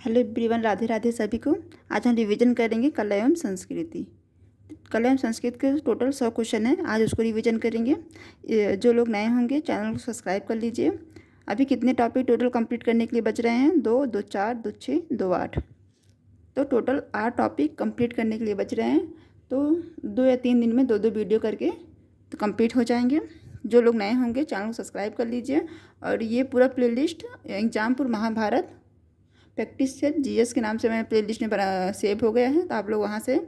Hello everyone, Radhe Radhe सभी को। आज हम रिवीजन करेंगे कला एवं संस्कृति। कला एवं संस्कृत के टोटल 100 क्वेश्चन है, आज उसको रिवीजन करेंगे। जो लोग नए होंगे चैनल को सब्सक्राइब कर लीजिए। अभी कितने टॉपिक टोटल कंप्लीट करने के लिए बच रहे हैं? 2, 2, 4, 2, 6, 2, 8। तो टोटल 8 टॉपिक कंप्लीट करने के लिए बच रहे हैं। तो 2 या 3 दिन में 2 बिवीडियो करके तो कंप्लीट हो जाएंगे। जो लोग नए होंगे चैनल को सब्सक्राइब कर लीजिए। और ये पूरा playlist exam for Mahabharat practice set GS के नाम से मैं प्लेलिस्ट में सेव हो गया है, तो आप लोग वहाँ से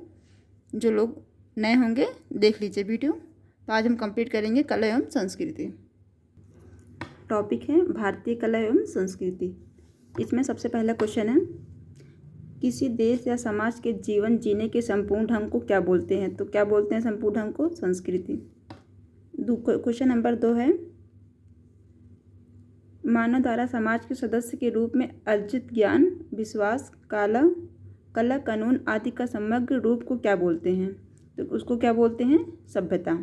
जो लोग नए होंगे देख लीजिए वीडियो। तो आज हम कंप्लीट करेंगे कला एवं संस्कृति। टॉपिक है भारतीय कला एवं संस्कृति। इसमें सबसे पहला क्वेश्चन है, किसी देश या समाज के जीवन जीने के संपूर्ण ढंग को क्या बोलते हैं? तो क्या बोलते हैं संपूर्ण ढंग को? संस्कृति। क्वेश्चन नंबर 2 है, मानव द्वारा समाज के सदस्य के रूप में अर्जित ज्ञान, विश्वास, कला, कानून आदि का समग्र रूप को क्या बोलते हैं? तो उसको क्या बोलते हैं? सभ्यता।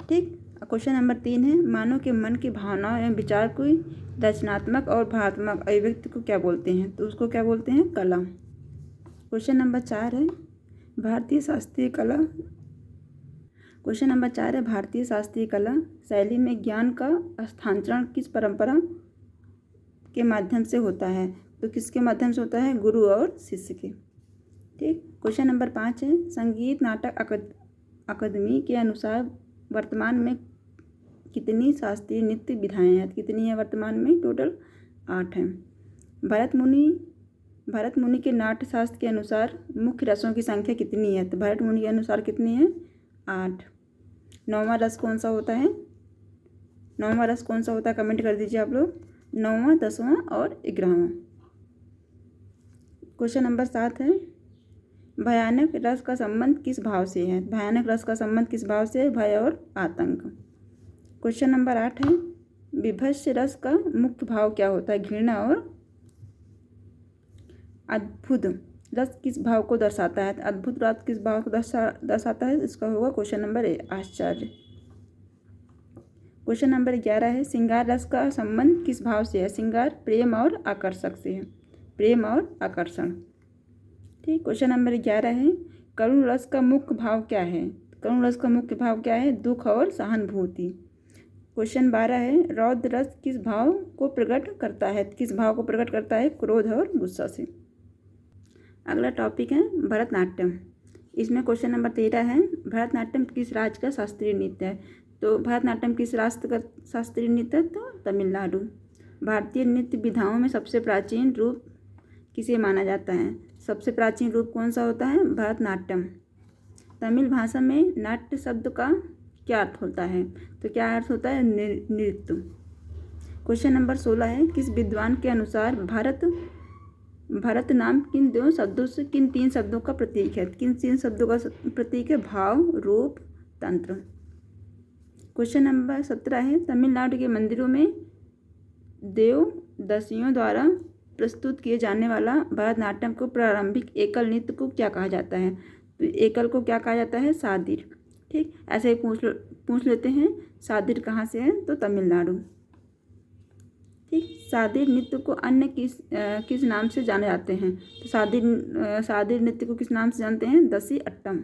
ठीक। क्वेश्चन नंबर 3 है, मानव के मन की भावनाओं एवं विचार को रचनात्मक और भावनात्मक अभिव्यक्ति को क्या बोलते हैं? तो उसको क्या बोलते हैं? कला। क्वेश्चन नंबर 4 है, भारतीय शास्त्रीय कला। क्वेश्चन नंबर 4 है, भारतीय शास्त्रीय कला शैली में ज्ञान का हस्तांतरण किस परंपरा के माध्यम से होता है? तो किसके माध्यम से होता है? गुरु और शिष्य के। ठीक। क्वेश्चन नंबर 5 है, संगीत नाटक अकादमी के अनुसार वर्तमान में कितनी शास्त्रीय नृत्य विधाएं हैं? कितनी है वर्तमान में? टोटल 8 हैं। भरत मुनि के नाट्य शास्त्र के अनुसार मुख्य रसों की संख्या कितनी है? तो भरत मुनि के अनुसार कितनी है? 8। 9वां रस कौन सा होता है? 9वां रस कौन सा होता है? कमेंट कर दीजिए आप लोग। 9वां, 10वां और 11वां। क्वेश्चन नंबर 7 है, भयानक रस का संबंध किस भाव से है? भयानक रस का संबंध किस भाव से है? भय और आतंक। क्वेश्चन नंबर 8 है, विभत्स रस का मुख्य भाव क्या होता है? घृणा और अद्भुत रस किस भाव को दर्शाता है? अद्भुत रस किस भाव को दर्शाता है? इसका होगा क्वेश्चन नंबर आश्चर्य। क्वेश्चन नंबर 11 है, श्रृंगार रस का संबंध किस भाव से है? श्रृंगार प्रेम और आकर्षक से है। प्रेम और आकर्षण। ठीक। क्वेश्चन नंबर 11 है, करुण रस का मुख्य भाव क्या है? करुण रस का मुख्य भाव क्या है? दुख और सहानुभूति। क्वेश्चन 12 है, रौद्र रस किस भाव को प्रकट करता है? किस भाव को प्रकट करता है? क्रोध और गुस्सा से। अगला टॉपिक है भरतनाट्यम। इसमें क्वेश्चन नंबर 13 है, भरतनाट्यम किस राज्य का शास्त्रीय नृत्य है? तो भरतनाट्यम किस राष्ट्र का शास्त्रीय नृत्य है? तो तमिलनाडु। भारतीय नृत्य विधाओं में सबसे प्राचीन रूप किसे माना जाता है? सबसे प्राचीन रूप कौन सा होता है? भरतनाट्यम। तमिल भाषा में नाट्य शब्द का क्या अर्थ होता है? तो क्या अर्थ होता है? नृत्य। क्वेश्चन नंबर 16 है, किस विद्वान के अनुसार भारत नाम किन 3 शब्दों का प्रतीक है? किन 3 शब्दों का प्रतीक है? भाव, रूप, तंत्र। क्वेश्चन नंबर 17 है, तमिलनाडु के मंदिरों में देवदासियों द्वारा प्रस्तुत किए जाने वाला भरतनाट्यम को प्रारंभिक एकल नृत्य को क्या कहा जाता है? तो एकल को क्या कहा जाता है? सादिर। ठीक। ऐसे ही पूछ लेते हैं, सादिर कहाँ से है? तो तमिलनाडु। ठीक। सादिर नृत्य को अन्य किस नाम से जाने जाते हैं? तो सादिर नृत्य को किस नाम से जानते हैं? दसी अट्टम।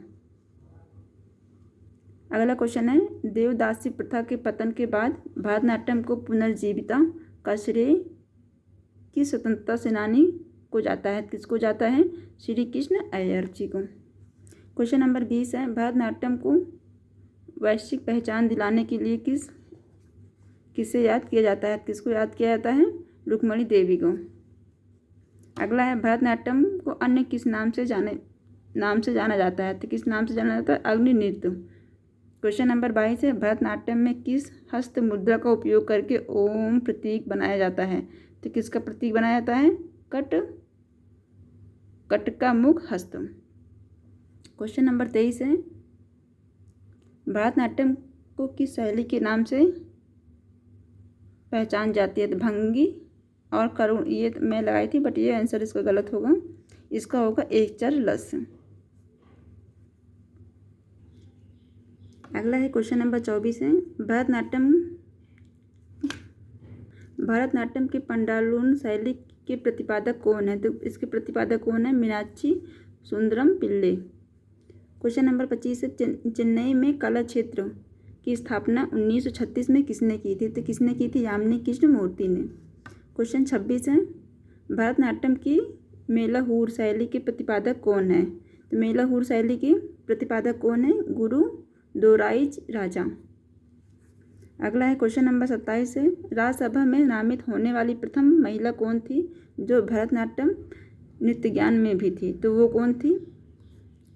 अगला क्वेश्चन है, देवदासी प्रथा के पतन के बाद भरतनाट्यम को पुनर्जीविता का श्रेय किस स्वतंत्रता सेनानी को जाता है? किसको जाता है? श्री कृष्ण अय्यर जी को। क्वेश्चन नंबर 20 है, भरतनाट्यम को वैश्विक पहचान दिलाने के लिए किसे याद किया जाता है? किसको याद किया जाता है? रुक्मणी देवी को। अगला है, भरतनाट्यम को अन्य किस नाम से जाना जाता है? तो किस नाम से जाना जाता है? अग्नि नृत्य। क्वेश्चन नंबर 22 है, भरतनाट्यम में किस हस्त मुद्रा का उपयोग करके ओम प्रतीक बनाया जाता है? तो किसका प्रतीक बनाया जाता है? कट का मुख हस्त। क्वेश्चन नंबर 23 है, भरतनाट्यम को किस शैली के नाम से पहचान जाती है? तो भंगी और करुण, ये मैं लगाई थी बट ये आंसर इसका गलत होगा। इसका होगा एकचर लस। अगला है क्वेश्चन नंबर 24 है, भरतनाट्यम की पंडालून शैली के प्रतिपादक कौन है? तो इसके प्रतिपादक कौन है? मीनाक्षी सुंदरम पिल्ले। क्वेश्चन नंबर 25 है, चेन्नई में कला क्षेत्र की स्थापना 1936 में किसने की थी? तो किसने की थी? यामिनी कृष्णमूर्ति ने। क्वेश्चन 26 है, भरतनाट्यम की मेलाहूर शैली के प्रतिपादक कौन है? तो मेलाहूर शैली के प्रतिपादक कौन है? गुरु दोराइज राजा। अगला है क्वेश्चन नंबर 27 है, राज्यसभा में नामित होने वाली प्रथम महिला कौन थी जो भरतनाट्यम नृत्य ज्ञान में भी थी? तो वो कौन थी?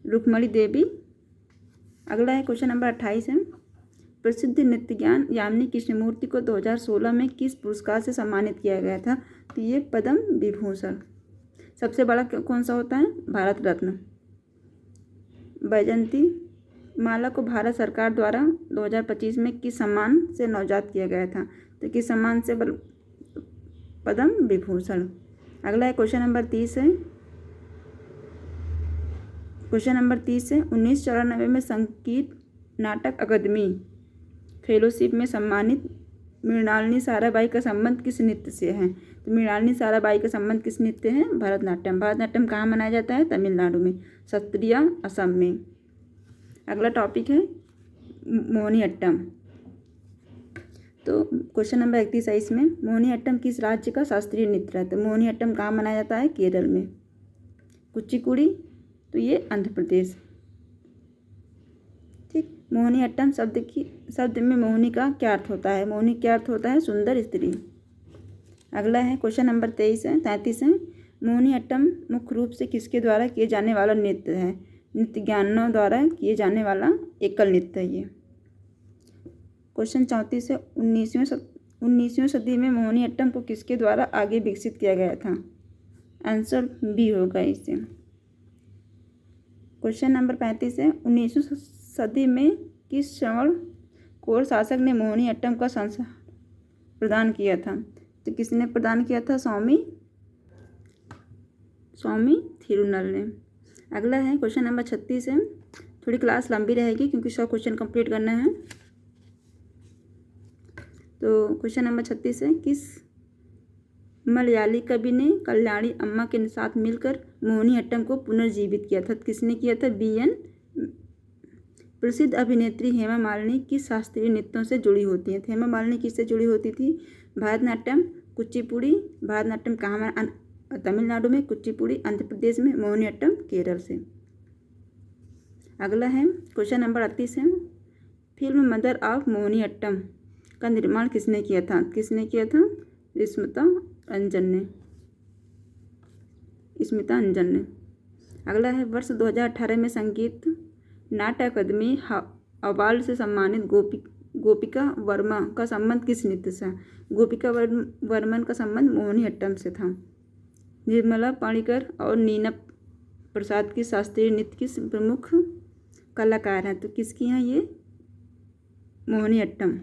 रुक्मणी देवी। अगला है क्वेश्चन नंबर 28 है, प्रसिद्ध नृत्य ज्ञान यामिनी कृष्णमूर्ति को 2016 में किस पुरस्कार से सम्मानित किया गया था? तो ये पद्म विभूषण। सबसे बड़ा कौन सा होता है? भारत रत्न। वैजयंती माला को भारत सरकार द्वारा 2025 में किस सम्मान से नवजात किया गया था? तो किस सम्मान से? पद्म विभूषण। अगला है क्वेश्चन नंबर 30 है, क्वेश्चन नंबर 30 है, 1994 में संगीत नाटक अकादमी फेलोशिप में सम्मानित मृणालिनी साराभाई का संबंध किस नृत्य से है? तो मृणालिनी साराभाई का संबंध किस नृत्य है? भरतनाट्यम। भरतनाट्यम कहाँ मनाया जाता है? तमिलनाडु में। सत्रिय असम में। अगला टॉपिक है मोहिनीअट्टम। तो क्वेश्चन नंबर 31 है, इसमें मोहिनीअट्टम किस राज्य का शास्त्रीय नृत्य है? तो मोहिनीअट्टम कहाँ मनाया जाता है? केरल में। कुचिपुड़ी, तो ये आंध्र प्रदेश। ठीक। मोहिनीअट्टम शब्द में मोहिनी का क्या अर्थ होता है? मोहिनी क्या अर्थ होता है? सुंदर स्त्री। अगला है क्वेश्चन नंबर 33 है, मोहिनीअट्टम मुख्य रूप से किसके द्वारा किए जाने वाला नृत्य है? नृत्य ज्ञानों द्वारा किए जाने वाला एकल नृत्य है ये। क्वेश्चन 34 है, 19वीं सदी में मोहिनीअट्टम को किसके द्वारा आगे विकसित किया गया था? आंसर बी होगा इसे। क्वेश्चन नंबर 35 है, 19वीं सदी में किस श्रवण कोर शासक ने मोहिनीअट्टम का संस्कार प्रदान किया था? तो किसने प्रदान किया था? स्वामी थिरुनल ने। अगला है क्वेश्चन नंबर 36 है, थोड़ी क्लास लंबी रहेगी क्योंकि 100 क्वेश्चन कंप्लीट करना है। तो क्वेश्चन नंबर 36 है, किस मलयाली कवि ने कल्याणी अम्मा के साथ मिलकर मोहिनीअट्टम को पुनर्जीवित किया था? किसने किया था? BN। प्रसिद्ध अभिनेत्री हेमा मालिनी किस शास्त्रीय नृत्यों से जुड़ी होती है? हेमा मालिनी किससे जुड़ी होती थी? भरतनाट्यम, कुचिपुड़ी। भरतनाट्यम कहाँ? तमिलनाडु में। कुचिपुड़ी आंध्र प्रदेश में। मोहिनीअट्टम केरल से। अगला है क्वेश्चन नंबर 38 है, फिल्म मदर ऑफ मोहिनीअट्टम का निर्माण किसने किया था? किसने किया था? स्मिता अंजन ने। अगला है, वर्ष 2018 में संगीत नाट्य अकादमी अवार्ड से सम्मानित गोपिका वर्मा का संबंध किस नृत्य से? गोपिका वर्मन का संबंध मोहिनीअट्टम से था। निर्मला पाणिकर और नीना प्रसाद की शास्त्रीय नृत्य की प्रमुख कलाकार हैं। तो किसकी हैं ये? मोहिनीअट्टम।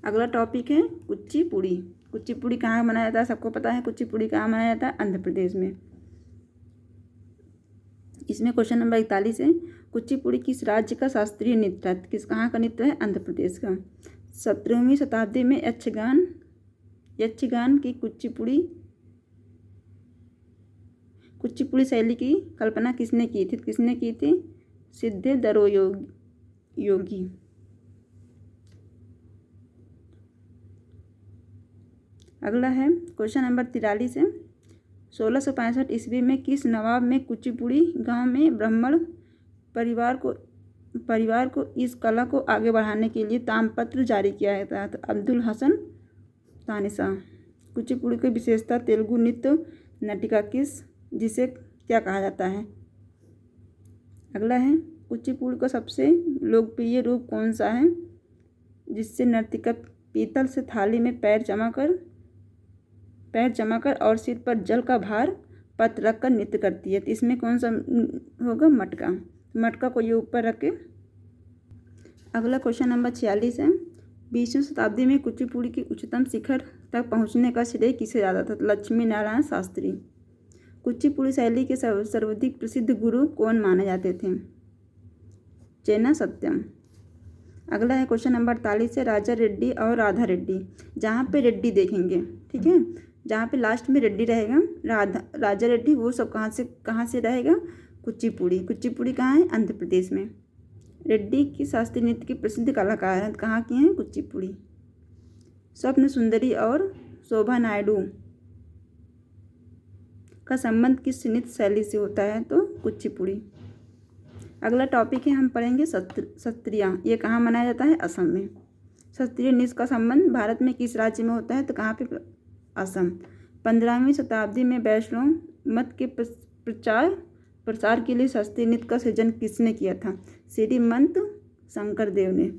अगला टॉपिक है कुचिपुड़ी। कुचिपुड़ी कहाँ मनाया जाता है? सबको पता है कुचिपुड़ी कहाँ मनाया जाता है? आंध्र प्रदेश में। इसमें क्वेश्चन नंबर 41 है, कुचिपुड़ी किस राज्य का शास्त्रीय नृत्य है? कहाँ का नृत्य है? आंध्र प्रदेश का। 17वीं शताब्दी में यक्षगान की कुचिपुड़ी शैली की कल्पना किसने की थी? किसने की थी? सिद्धेश्वरो योगी। अगला है क्वेश्चन नंबर 43 है, 1665 ईस्वी में किस नवाब में कुचिपुड़ी गांव में ब्राह्मण परिवार को इस कला को आगे बढ़ाने के लिए ताम्रपत्र जारी किया गया था? अब्दुल हसन तानिशाह। कुचिपुड़ी की विशेषता तेलुगु नृत्य नाटिका जिसे क्या कहा जाता है? अगला है, कुचिपुड़ी का सबसे लोकप्रिय रूप कौन सा है जिससे नर्तिका पीतल से थाली में पैर जमाकर और सिर पर जल का भार पत्र रखकर नृत्य करती है? तो इसमें कौन सा होगा? मटका को ये ऊपर रखे। अगला क्वेश्चन नंबर 46 है, 20वीं शताब्दी में कुचिपुड़ी की उच्चतम शिखर तक पहुंचने का श्रेय किसे जाता था? लक्ष्मी नारायण शास्त्री। कुचिपुड़ी शैली के सर्वाधिक प्रसिद्ध गुरु कौन माने जाते थे? चेन्ना सत्यम। अगला है क्वेश्चन नंबर 48 है, राजा रेड्डी और राधा रेड्डी। जहाँ पे रेड्डी देखेंगे, ठीक है, जहाँ पे लास्ट में रेड्डी रहेगा, राजा रेड्डी, वो सब कहाँ से रहेगा? कुचिपुड़ी। कुचिपुड़ी कहाँ है? आंध्र प्रदेश में। रेड्डी की शास्त्रीय नृत्य की प्रसिद्ध कलाकार हैं, कहाँ की हैं? कुचिपुड़ी। स्वप्न सुंदरी और शोभा नायडू का संबंध किस नृत्य शैली से होता है? तो कुचिपुड़ी। अगला टॉपिक है, हम पढ़ेंगे सत्रिया। ये कहाँ मनाया जाता है? असम में। शास्त्रीय नृत्य का संबंध भारत में किस राज्य में होता है? तो कहाँ पे? असम। 15वीं शताब्दी में वैष्णव मत के प्रसार के लिए शास्त्रीय नृत्य का सृजन किसने किया था? श्रीमंत शंकरदेव ने।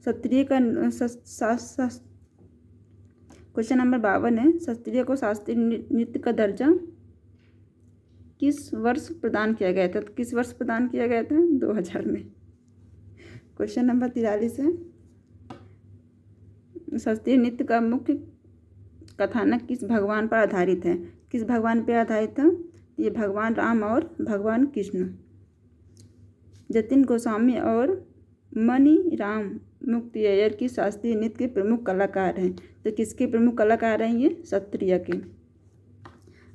सत्रिय का क्वेश्चन नंबर 52 है, सत्रिय को शास्त्रीय नृत्य का दर्जा किस वर्ष प्रदान किया गया था? तो किस वर्ष प्रदान किया गया था? 2000 में। क्वेश्चन नंबर 43 है, शास्त्रीय नृत्य का मुख्य कथानक किस भगवान पर आधारित है? किस भगवान पर आधारित था? ये भगवान राम और भगवान कृष्ण। जतिन गोस्वामी और मणि राम मुक्तियर की शास्त्रीय नृत्य के प्रमुख कलाकार हैं। तो किसके प्रमुख कलाकार हैं? ये सत्रिय के।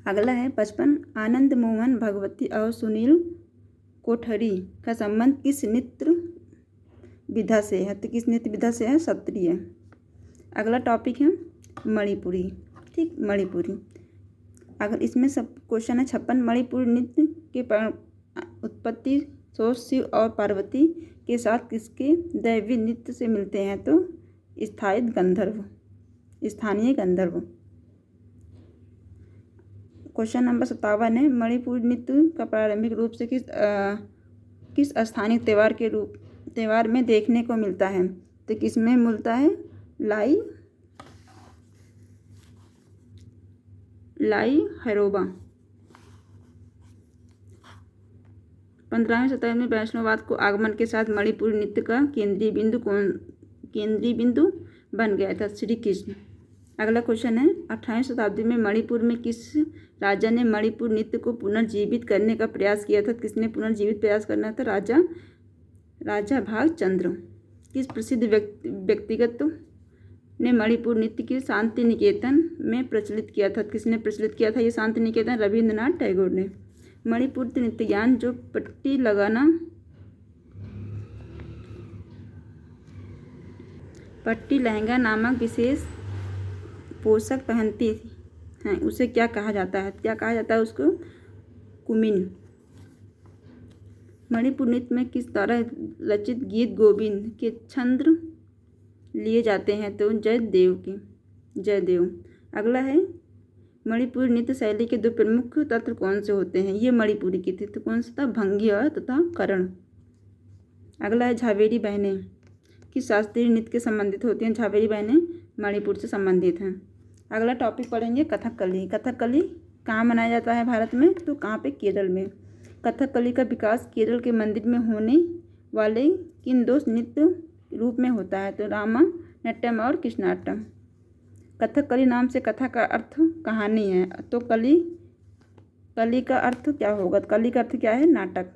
अगला है 55, आनंद मोहन भगवती और सुनील कोठरी का संबंध किस नृत्य विधा से है? तो किस नृत्य विधा से है? सत्रिय। अगला टॉपिक है मणिपुरी। ठीक, मणिपुरी। अगर इसमें सब क्वेश्चन है 56, मणिपुरी नृत्य के उत्पत्ति सोच शिव और पार्वती के साथ किसके दैवी नृत्य से मिलते हैं? तो स्थानीय गंधर्व। क्वेश्चन नंबर 57 है, मणिपुरी नृत्य का प्रारंभिक रूप से किस स्थानीय त्योहार में देखने को मिलता है? तो किस में मिलता है? लाई हैरोबा। 15वीं शताब्दी में वैष्णववाद को आगमन के साथ मणिपुरी नृत्य का केंद्रीय बिंदु बन गया था? श्री कृष्ण। अगला क्वेश्चन है, 18वीं शताब्दी में मणिपुर में किस राजा ने मणिपुर नृत्य को पुनर्जीवित करने का प्रयास किया था? किसने पुनर्जीवित प्रयास करना था? राजा भागचंद्र। किस प्रसिद्ध व्यक्तिगत ने मणिपुर नृत्य की शांति निकेतन में प्रचलित किया था? किसने प्रचलित किया था ये शांति निकेतन? रविंद्रनाथ टैगोर ने। मणिपुर नृत्य ज्ञान जो पट्टी लहंगा नामक विशेष पोशाक पहनती हैं, उसे क्या कहा जाता है? क्या कहा जाता है उसको? कुमिन। मणिपुर नृत्य में किस द्वारा रचित गीत गोविंद के छंद लिए जाते हैं? तो जयदेव। अगला है, मणिपुरी नृत्य शैली के दो प्रमुख तत्व कौन से होते हैं? ये मणिपुरी की थी, तो कौन सा था? भंगी और तथा करण। अगला है, झावेरी बहनें किस शास्त्रीय नृत्य के संबंधित होती हैं? झावेरी बहनें मणिपुर से संबंधित हैं। अगला टॉपिक पढ़ेंगे कथकली। कथकली कहाँ मनाया जाता है भारत में? तो कहाँ पे? केरल में। कथकली का विकास केरल के मंदिर में होने वाले किन दो नृत्य रूप में होता है? तो रामानट्यम और कृष्णाटम। कथकली नाम से कथा का अर्थ कहानी है, तो कली का अर्थ क्या होगा? कली का अर्थ क्या है? नाटक।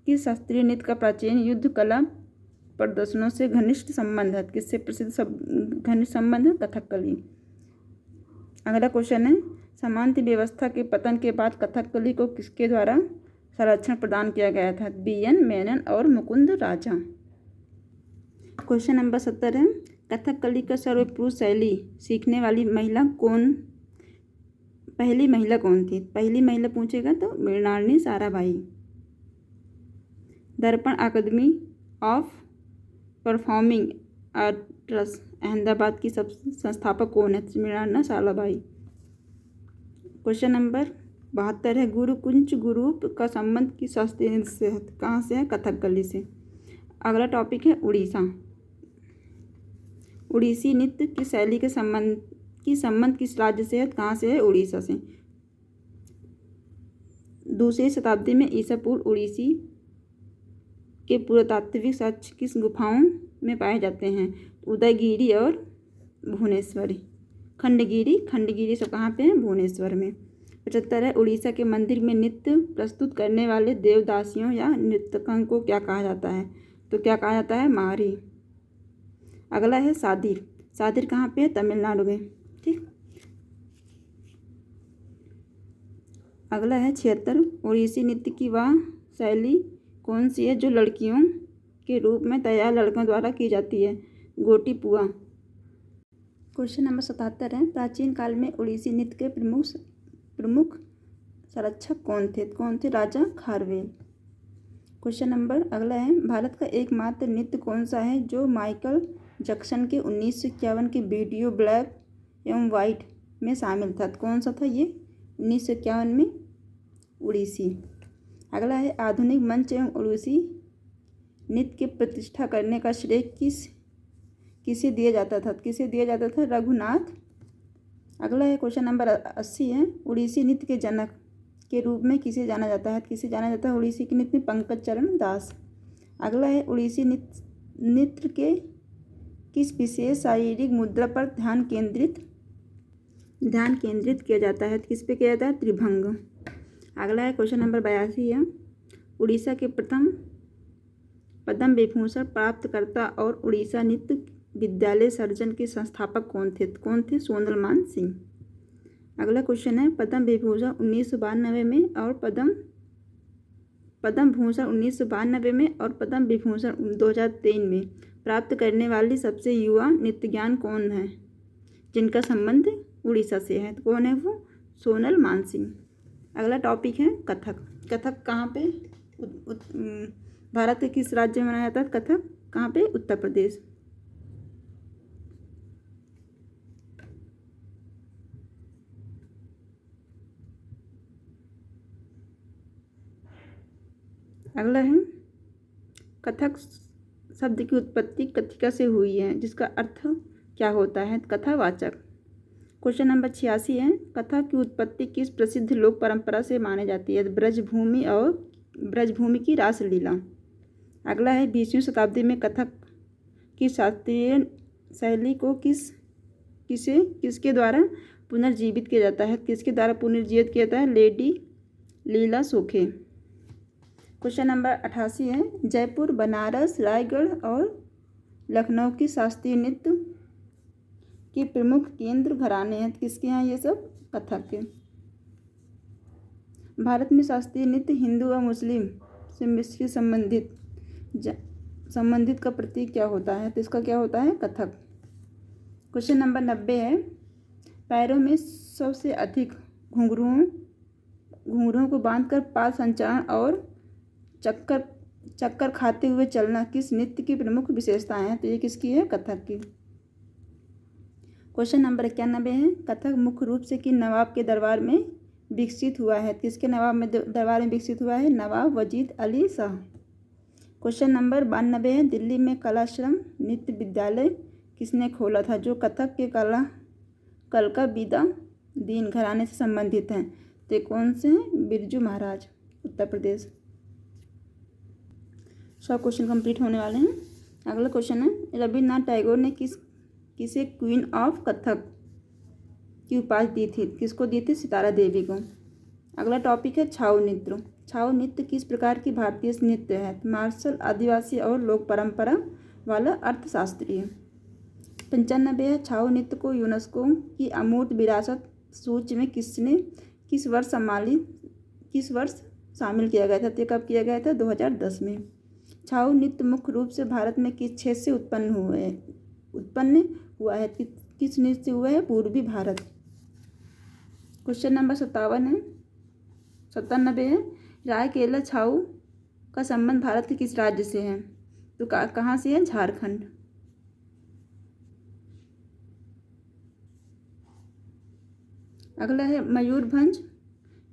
किस शास्त्रीय नृत्य का प्राचीन युद्ध कला प्रदर्शनों से घनिष्ठ संबंध है? किससे प्रसिद्ध घनिष्ठ संबंध है? कथकली। अगला क्वेश्चन है, सामंती व्यवस्था के पतन के बाद कथकली को किसके द्वारा संरक्षण प्रदान किया गया था? BN मेनन और मुकुंद राजा। क्वेश्चन नंबर 70 है, कथकली का सर्वपुरुष शैली सीखने वाली पहली महिला कौन थी? पहली महिला पूछेगा तो मृणालिनी साराभाई। दर्पण अकादमी ऑफ परफॉर्मिंग आर्ट्स अहमदाबाद की संस्थापक कौन है? मृणालिनी साराभाई। क्वेश्चन नंबर 72 है, गुरुकुंज ग्रुप का संबंध किस शास्त्रीय नृत्य से है? कहाँ से है? कथकली से। अगला टॉपिक है उड़ीसा। उड़ीसी नृत्य की शैली के संबंध किस राज्य से है? कहाँ से है? उड़ीसा से। 2वीं शताब्दी में ईसा पूर्व उड़ीसी के पुरातात्विक साक्ष्य किस गुफाओं में पाए जाते हैं? उदयगिरी और भुवनेश्वरी। खंडगिरी सब कहाँ पे हैं? भुवनेश्वर में। 75 है, उड़ीसा के मंदिर में नृत्य प्रस्तुत करने वाले देवदासियों या नृत्यकों को क्या कहा जाता है? तो क्या कहा जाता है? मारी। अगला है सादिर कहाँ पे है? तमिलनाडु में। ठीक। अगला है 76। ओडिसी नृत्य की वह शैली कौन सी है जो लड़कियों के रूप में तैयार लड़कों द्वारा की जाती है? गोटी पुआ। क्वेश्चन नंबर 77 है, प्राचीन काल में ओडिसी नृत्य के प्रमुख संरक्षक कौन थे? राजा खारवेल। क्वेश्चन नंबर अगला है, भारत का एकमात्र नृत्य कौन सा है जो माइकल जैक्सन के 1951 के वीडियो ब्लैक एवं वाइट में शामिल था? कौन सा था ये? 1951 में ओडिसी। अगला है, आधुनिक मंच एवं ओडिसी नृत्य की प्रतिष्ठा करने का श्रेय किसे दिया जाता था? रघुनाथ। अगला है क्वेश्चन नंबर 80 है, ओडिसी नृत्य के जनक के रूप में किसे जाना जाता है? ओडिसी के नृत्य में पंकज चरण दास। अगला है, ओडिसी नृत्य के किस विशेष शारीरिक मुद्रा पर ध्यान केंद्रित किया जाता है? किस पे किया जाता है? त्रिभंग। अगला है क्वेश्चन नंबर 82 है, उड़ीसा के प्रथम पद्म विभूषण प्राप्तकर्ता और उड़ीसा नृत्य विद्यालय सर्जन के संस्थापक कौन थे? सोनलमान सिंह। अगला क्वेश्चन है, पद्म विभूषण 1992 में और पद्म भूषण 1992 में और पद्म विभूषण 2003 में प्राप्त करने वाली सबसे युवा नृत्यज्ञान कौन है जिनका संबंध उड़ीसा से है? तो कौन है वो? सोनल मानसिंह। अगला टॉपिक है कथक। कथक कहाँ पे भारत के किस राज्य में मनाया जाता है? कथक कहाँ पे? उत्तर प्रदेश। अगला है, कथक शब्द की उत्पत्ति कथिका से हुई है जिसका अर्थ क्या होता है? कथावाचक। क्वेश्चन नंबर 86 है, कथक की उत्पत्ति किस प्रसिद्ध लोक परंपरा से मानी जाती है? ब्रजभूमि की रासलीला। अगला है, 20वीं शताब्दी में कथक की शास्त्रीय शैली को किसके द्वारा पुनर्जीवित किया जाता है? लेडी लीला सोखे। क्वेश्चन नंबर 88 है, जयपुर, बनारस, रायगढ़ और लखनऊ की शास्त्रीय नृत्य के प्रमुख केंद्र घराने हैं? किसके यहाँ ये सब? कथक के। भारत में शास्त्रीय नृत्य हिंदू व मुस्लिम से संबंधित का प्रतीक क्या होता है? तो इसका क्या होता है? कथक। क्वेश्चन नंबर 90 है, पैरों में सबसे अधिक घुंघरुओं को बांधकर पाद संचरण और चक्कर खाते हुए चलना किस नृत्य की प्रमुख विशेषताएं हैं? तो ये किसकी है? कथक की। क्वेश्चन नंबर 91 है, कथक मुख्य रूप से किन नवाब के दरबार में विकसित हुआ है? किसके दरबार में विकसित हुआ है? नवाब वजीद अली शाह। क्वेश्चन नंबर 92 है, दिल्ली में कलाश्रम नृत्य विद्यालय किसने खोला था जो कथक के कलका बिदा दीन घराने से संबंधित हैं? तो कौन से हैं? बिरजू महाराज, उत्तर प्रदेश। 100 क्वेश्चन कंप्लीट होने वाले हैं। अगला क्वेश्चन है, रविन्द्रनाथ टैगोर ने किसे क्वीन ऑफ कथक की उपाधि दी थी? किसको दी थी? सितारा देवी को। अगला टॉपिक है छाऊ नृत्य। छाऊ नृत्य किस प्रकार की भारतीय नृत्य है? मार्शल, आदिवासी और लोक परंपरा वाला, अर्थशास्त्रीय। 95 है, छाऊ नृत्य को यूनेस्को की अमूर्त विरासत सूची में किस वर्ष शामिल किया गया था? तो कब किया गया था? 2010 में। छाऊ नृत्य मुख्य रूप से भारत में किस क्षेत्र से उत्पन्न हुआ है? किस नृत्य से हुआ है? पूर्वी भारत। क्वेश्चन नंबर 97 है, रायकेला छाऊ का संबंध भारत के किस राज्य से है? तो कहाँ से है? झारखंड। अगला है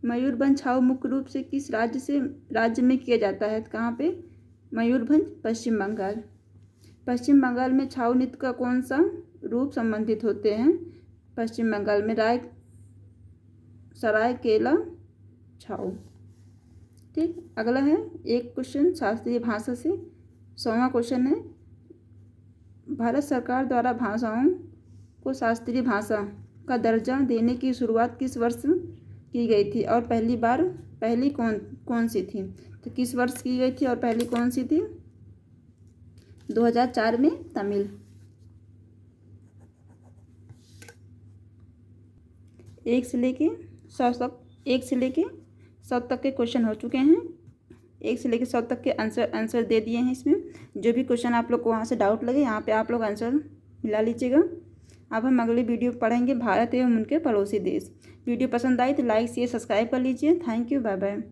मयूरभंज छाऊ मुख्य रूप से किस राज्य में किया जाता है? कहाँ पे? मयूरभंज, पश्चिम बंगाल। पश्चिम बंगाल में छाऊ नृत्य का कौन सा रूप संबंधित होते हैं? पश्चिम बंगाल में सरायकेला छाऊ। ठीक। अगला है एक क्वेश्चन शास्त्रीय भाषा से। 100वां क्वेश्चन है, भारत सरकार द्वारा भाषाओं को शास्त्रीय भाषा का दर्जा देने की शुरुआत किस वर्ष की गई थी और पहली कौन सी थी? तो किस वर्ष की गई थी और पहली कौन सी थी? 2004 में तमिल। एक से लेके 100 तक के क्वेश्चन हो चुके हैं। 1 से लेकर 100 तक के आंसर दे दिए हैं इसमें। जो भी क्वेश्चन आप लोग को वहाँ से डाउट लगे यहाँ पे आप लोग आंसर मिला लीजिएगा। अब हम अगली वीडियो पढ़ेंगे भारत एवं उनके पड़ोसी देश। वीडियो पसंद आई तो लाइक शेयर सब्सक्राइब कर लीजिए। Thank you, bye bye.